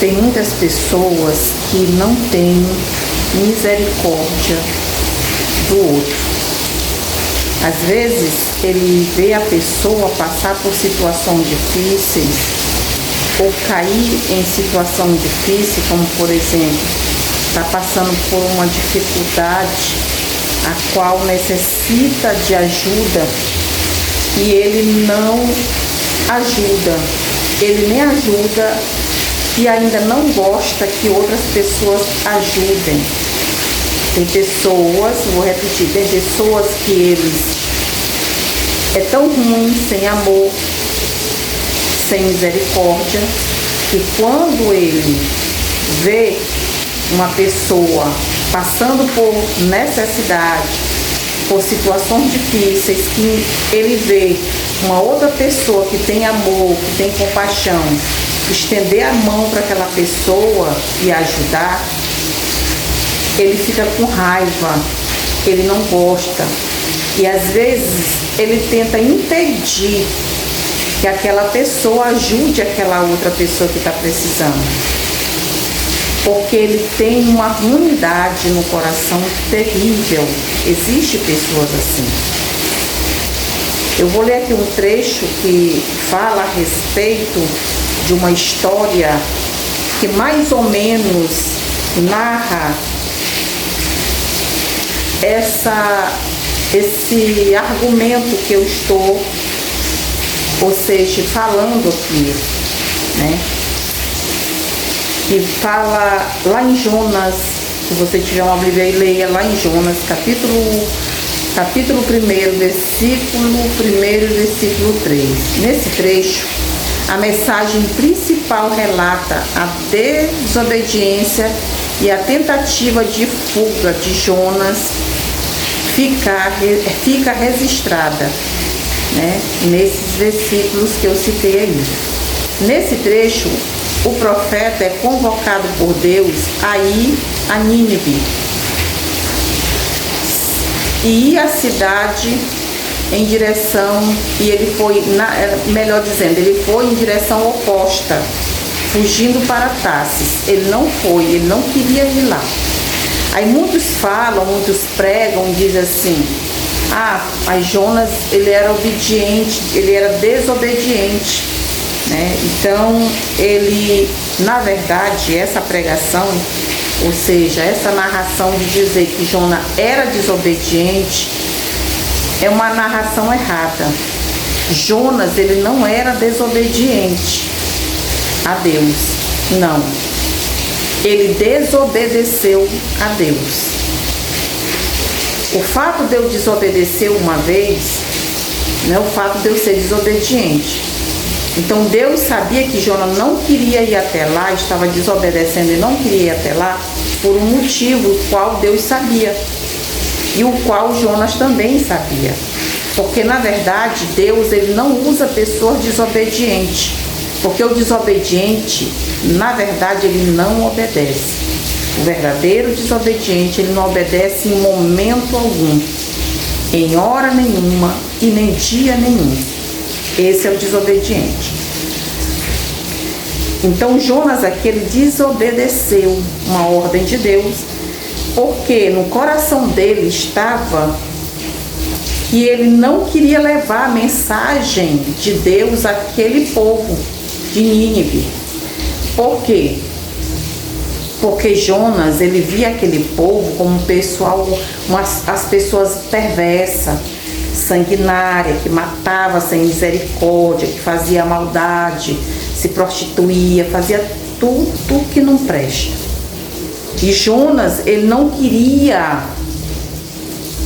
Tem muitas pessoas que não têm misericórdia do outro. Às vezes, ele vê a pessoa passar por situações difíceis ou cair em situação difícil, como por exemplo, está passando por uma dificuldade a qual necessita de ajuda e ele não ajuda, ele nem ajuda e ainda não gosta que outras pessoas ajudem. Tem pessoas, vou repetir, tem pessoas que eles é tão ruim, sem amor, sem misericórdia, que quando ele vê uma pessoa passando por necessidade, por situações difíceis, que ele vê uma outra pessoa que tem amor, que tem compaixão, estender a mão para aquela pessoa e ajudar, ele fica com raiva, ele não gosta. E às vezes ele tenta impedir que aquela pessoa ajude aquela outra pessoa que está precisando. Porque ele tem uma ruindade no coração terrível. Existem pessoas assim. Eu vou ler aqui um trecho que fala a respeito de uma história que mais ou menos narra esse argumento que eu estou, ou seja, falando aqui, né? Que fala lá em Jonas, se você tiver uma Bíblia aí, leia lá em Jonas, capítulo 1, versículo 1 e versículo 3. Nesse trecho, a mensagem principal relata a desobediência e a tentativa de fuga de Jonas fica registrada, né, nesses versículos que eu citei aí. Nesse trecho, o profeta é convocado por Deus a ir a Nínive e ir à cidade em direção, e ele foi, melhor dizendo, ele foi em direção oposta, fugindo para Tarsis. Ele não queria ir lá. Aí muitos falam, muitos pregam, dizem assim: mas Jonas, ele era obediente, ele era desobediente, né? Então, ele, na verdade, essa pregação, ou seja, essa narração de dizer que Jonas era desobediente, é uma narração errada. Jonas, ele não era desobediente a Deus, não. Ele desobedeceu a Deus. O fato de eu desobedecer uma vez, não é o fato de eu ser desobediente. Então Deus sabia que Jonas não queria ir até lá, estava desobedecendo e não queria ir até lá, por um motivo, o qual Deus sabia. E o qual Jonas também sabia. Porque na verdade Deus, ele não usa pessoas desobedientes. Porque o desobediente, na verdade, ele não obedece. O verdadeiro desobediente, ele não obedece em momento algum, em hora nenhuma e nem dia nenhum. Esse é o desobediente. Então Jonas aqui, ele desobedeceu uma ordem de Deus, porque no coração dele estava que ele não queria levar a mensagem de Deus àquele povo de Nínive. Por quê? Porque Jonas, ele via aquele povo como um pessoal, as pessoas perversas, sanguinária, que matava sem misericórdia, que fazia maldade, se prostituía, fazia tudo que não presta. E Jonas, ele não queria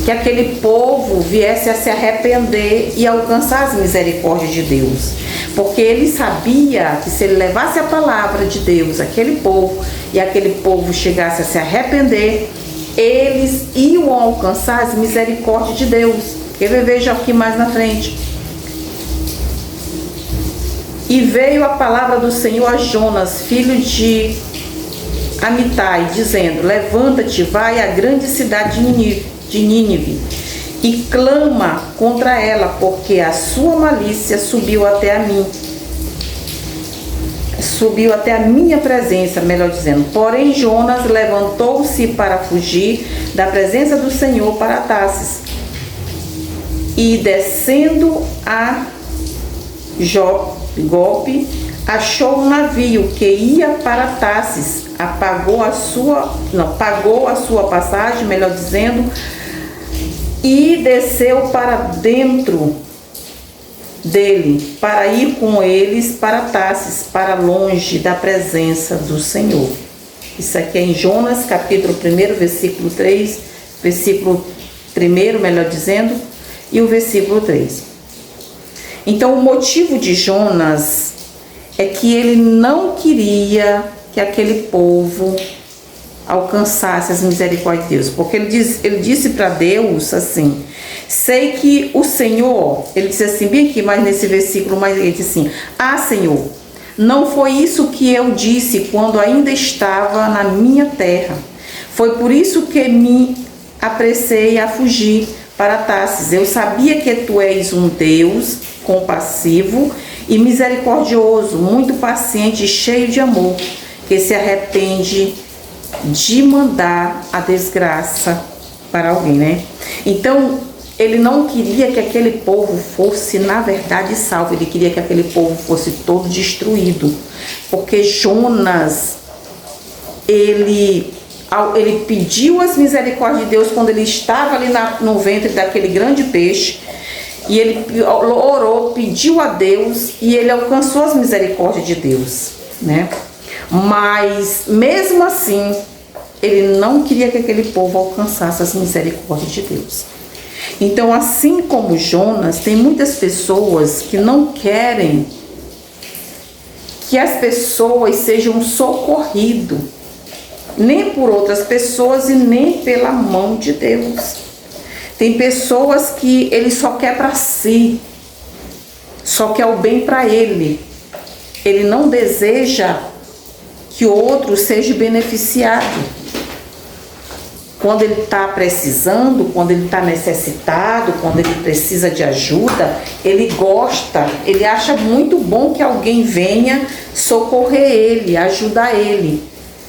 que aquele povo viesse a se arrepender e alcançar as misericórdias de Deus. Porque ele sabia que se ele levasse a palavra de Deus àquele povo e aquele povo chegasse a se arrepender, eles iam alcançar as misericórdias de Deus. Eu vejo aqui mais na frente. E veio a palavra do Senhor a Jonas, filho de Amitai, dizendo: levanta-te, vai à grande cidade de Nínive e clama contra ela, porque a sua malícia subiu até a mim. subiu até a minha presença, melhor dizendo. Porém, Jonas levantou-se para fugir da presença do Senhor para Tarsis. E descendo a Jope, achou um navio que ia para Tarsis. Pagou a sua passagem, melhor dizendo, e desceu para dentro dele, para ir com eles para Tarsis, para longe da presença do Senhor. Isso aqui é em Jonas, capítulo 1, versículo 3, versículo 1, melhor dizendo, e o versículo 3. Então, o motivo de Jonas é que ele não queria que aquele povo alcançasse as misericórdias de Deus, porque ele disse para Deus assim: sei que o Senhor, ele disse assim, bem aqui, mas nesse versículo, mas ele disse assim: ah, Senhor, não foi isso que eu disse quando ainda estava na minha terra. Foi por isso que me apressei a fugir para Tarsis. Eu sabia que tu és um Deus compassivo e misericordioso, muito paciente e cheio de amor, que se arrepende de mandar a desgraça para alguém, né? Então, ele não queria que aquele povo fosse, na verdade, salvo. Ele queria que aquele povo fosse todo destruído. Porque Jonas, ele pediu as misericórdias de Deus quando ele estava ali no ventre daquele grande peixe. E ele orou, pediu a Deus e ele alcançou as misericórdias de Deus, né? Mas, mesmo assim, ele não queria que aquele povo alcançasse as misericórdias de Deus. Então, assim como Jonas, tem muitas pessoas que não querem que as pessoas sejam socorridas, nem por outras pessoas e nem pela mão de Deus. Tem pessoas que ele só quer para si, só quer o bem para ele. Ele não deseja que o outro seja beneficiado. Quando ele está precisando, quando ele está necessitado, quando ele precisa de ajuda, ele gosta, ele acha muito bom que alguém venha socorrer ele, ajudar ele.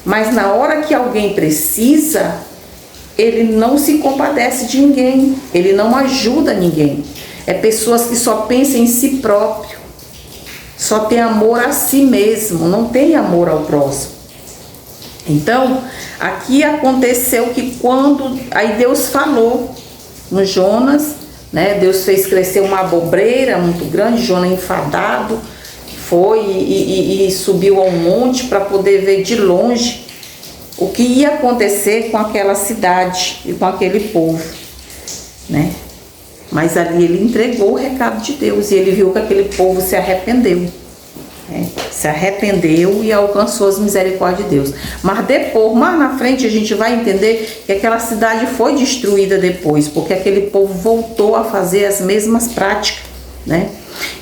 Mas na hora que alguém precisa, ele não se compadece de ninguém, ele não ajuda ninguém. É pessoas que só pensam em si próprio, só tem amor a si mesmo, não tem amor ao próximo. Então, aqui aconteceu que aí Deus falou no Jonas, né? Deus fez crescer uma abobreira muito grande, Jonas enfadado, foi e subiu ao monte para poder ver de longe o que ia acontecer com aquela cidade e com aquele povo, né? Mas ali ele entregou o recado de Deus e ele viu que aquele povo se arrependeu. Se arrependeu e alcançou as misericórdias de Deus. Mas depois, mais na frente, a gente vai entender que aquela cidade foi destruída depois, porque aquele povo voltou a fazer as mesmas práticas, né?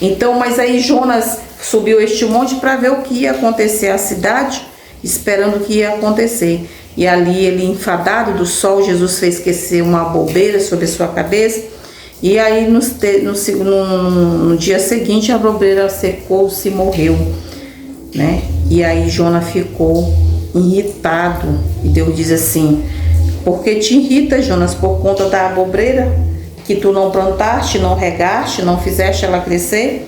Então, mas aí Jonas subiu este monte para ver o que ia acontecer à cidade, esperando o que ia acontecer. E ali ele, enfadado do sol, Jesus fez crescer uma bobeira sobre a sua cabeça. E aí no dia seguinte a bobeira secou-se e morreu, né? E aí Jonas ficou irritado. E Deus diz assim: por que te irrita, Jonas? Por conta da abobreira que tu não plantaste, não regaste, não fizeste ela crescer?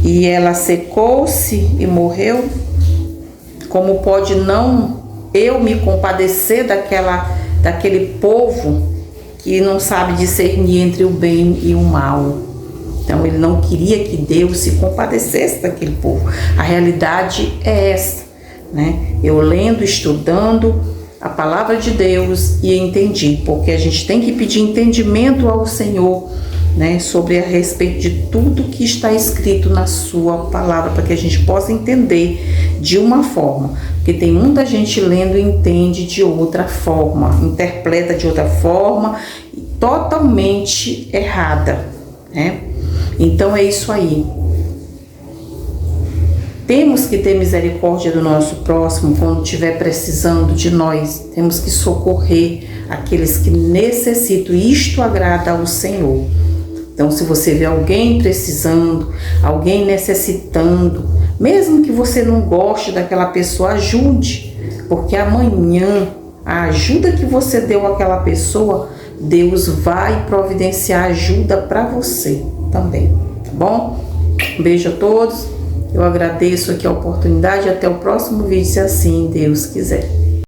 E ela secou-se e morreu. Como pode não eu me compadecer daquele povo que não sabe discernir entre o bem e o mal? Então ele não queria que Deus se compadecesse daquele povo. A realidade é essa, né? Eu lendo, estudando a palavra de Deus e entendi, porque a gente tem que pedir entendimento ao Senhor, né, sobre a respeito de tudo que está escrito na sua palavra, para que a gente possa entender de uma forma, porque tem muita gente lendo e entende de outra forma, interpreta de outra forma, totalmente errada, né? Então é isso aí. Temos que ter misericórdia do nosso próximo quando estiver precisando de nós. Temos que socorrer aqueles que necessitam. Isto agrada ao Senhor. Então, se você vê alguém precisando, alguém necessitando, Mesmo que você não goste daquela pessoa, ajude, porque amanhã a ajuda que você deu àquela pessoa, Deus vai providenciar ajuda para você também, tá bom? Um beijo a todos, eu agradeço aqui a oportunidade e até o próximo vídeo, se assim Deus quiser.